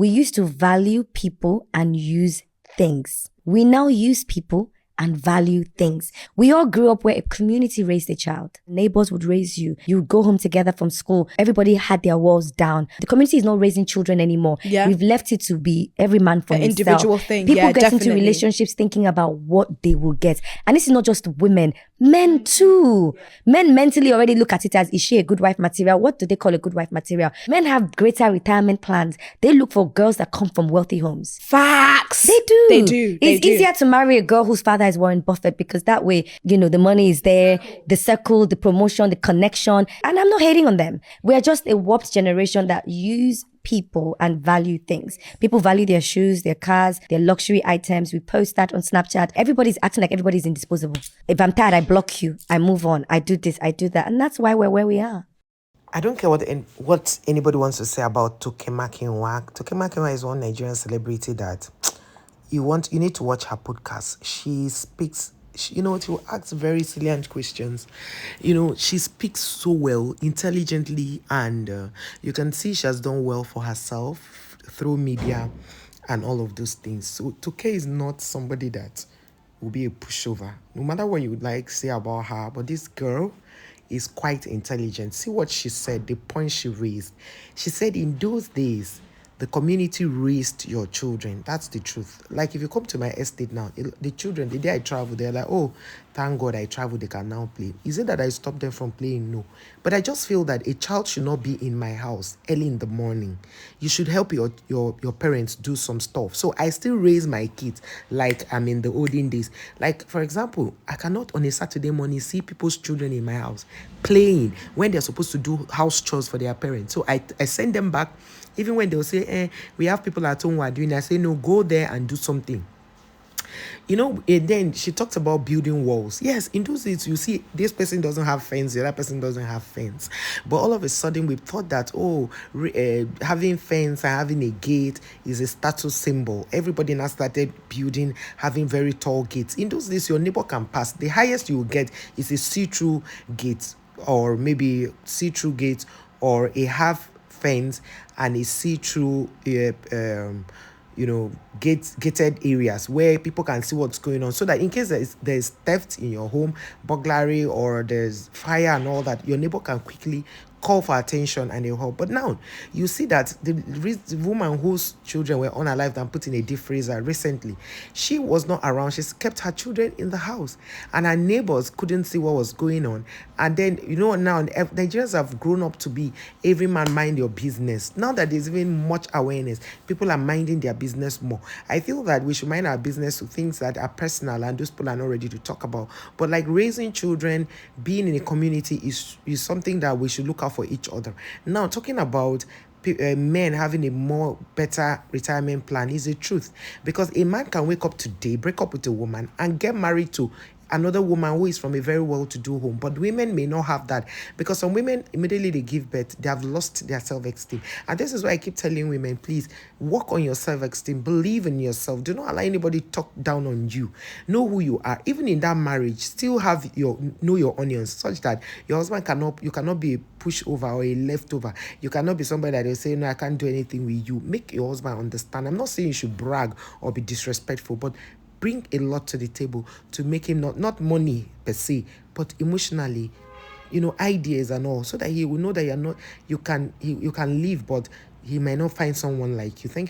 We used to value people and use things. We now use people and value things. We all grew up where a community raised a child. Neighbors would raise you. You would go home together from school. Everybody had their walls down. The community is not raising children anymore. Yeah. We've left it to be every man for An himself. individual thing. People Yeah, get into definitely. relationships thinking about what they will get. And this is not just women, men too. Men mentally already look at it as, is she a good wife material? What do they call a good wife material? Men have greater retirement plans. They look for girls that come from wealthy homes. Facts. They do. They do. It's easier to marry a girl whose father is Warren Buffett, because that way, the money is there, the circle, the promotion, the connection. And I'm not hating on them. We are just a warped generation that use people and value things. People value their shoes, their cars, their luxury items. We post that on Snapchat. Everybody's acting like everybody's indisposable. If I'm tired, I block you. I move on. I do this, I do that. And that's why we're where we are. I don't care what anybody wants to say about TOKE MAKINWA. TOKE MAKINWA is one Nigerian celebrity that you need to watch her podcast. She speaks, she asks very salient questions. She speaks so well, intelligently, and you can see she has done well for herself through media and all of those things. So TOKE is not somebody that will be a pushover, no matter what you would like say about her. But this girl is quite intelligent. See what she said, the point she raised. She said in those days, the community raised your children. That's the truth. Like if you come to my estate now, the children, the day I travel, they're like, oh, thank God I traveled, they can now play. Is it that I stopped them from playing? No. But I just feel that a child should not be in my house early in the morning. You should help your parents do some stuff. So I still raise my kids like I'm in the olden days. Like, for example, I cannot on a Saturday morning see people's children in my house playing when they're supposed to do house chores for their parents. So I send them back. Even when they'll say, we have people at home who are doing, I say, no, go there and do something. And then she talked about building walls. Yes, in those days, you see, this person doesn't have fence, the other person doesn't have fence. But all of a sudden, we thought that, having fence and having a gate is a status symbol. Everybody now started building, having very tall gates. In those days, your neighbor can pass. The highest you will get is a see-through gate, or maybe see-through gate, or a half fence and a see-through gated areas where people can see what's going on, so that in case there's theft in your home, burglary, or there's fire and all that, your neighbor can quickly call for attention and they'll help. But now you see that the woman whose children were unalived and put in a deep freezer recently, she was not around. She's kept her children in the house, and her neighbors couldn't see what was going on. And then now Nigerians have grown up to be every man mind your business. Now that there's even much awareness, people are minding their business more. I feel that we should mind our business to things that are personal and those people are not ready to talk about. But like raising children, being in a community is something that we should look out for each other. Now, talking about men having a more better retirement plan is the truth, because a man can wake up today, break up with a woman, and get married to another woman who is from a very well-to-do home. But women may not have that, because some women, immediately they give birth, they have lost their self-esteem. And this is why I keep telling women, please work on your self-esteem, believe in yourself, do not allow anybody talk down on you. Know who you are. Even in that marriage, still know your onions, such that your husband cannot be a pushover or a leftover. You cannot be somebody that will say, no, I can't do anything with you. Make your husband understand. I'm not saying you should brag or be disrespectful, but bring a lot to the table to make him not money per se, but emotionally, ideas and all, so that he will know that you can live, but he might not find someone like you. Thank you.